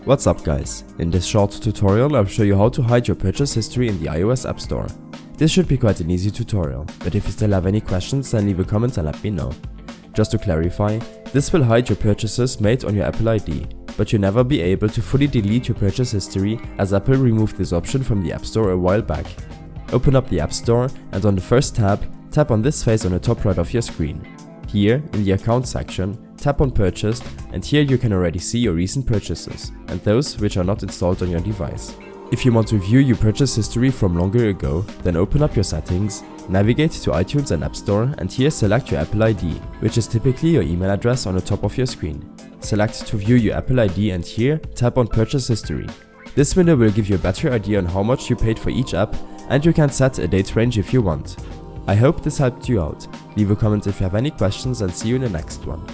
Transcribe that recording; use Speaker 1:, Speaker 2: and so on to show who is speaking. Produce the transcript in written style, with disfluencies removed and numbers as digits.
Speaker 1: What's up guys, in this short tutorial I'll show you how to hide your purchase history in the iOS App Store. This should be quite an easy tutorial, but if you still have any questions then leave a comment and let me know. Just to clarify, this will hide your purchases made on your Apple ID, but you'll never be able to fully delete your purchase history as Apple removed this option from the App Store a while back. Open up the App Store and on the first tab, tap on this face on the top right of your screen. Here, in the account section, tap on Purchased and here you can already see your recent purchases and those which are not installed on your device. If you want to view your purchase history from longer ago, then open up your settings, navigate to iTunes and App Store and here select your Apple ID, which is typically your email address on the top of your screen. Select to view your Apple ID and here tap on Purchase History. This window will give you a better idea on how much you paid for each app and you can set a date range if you want. I hope this helped you out. Leave a comment if you have any questions and see you in the next one.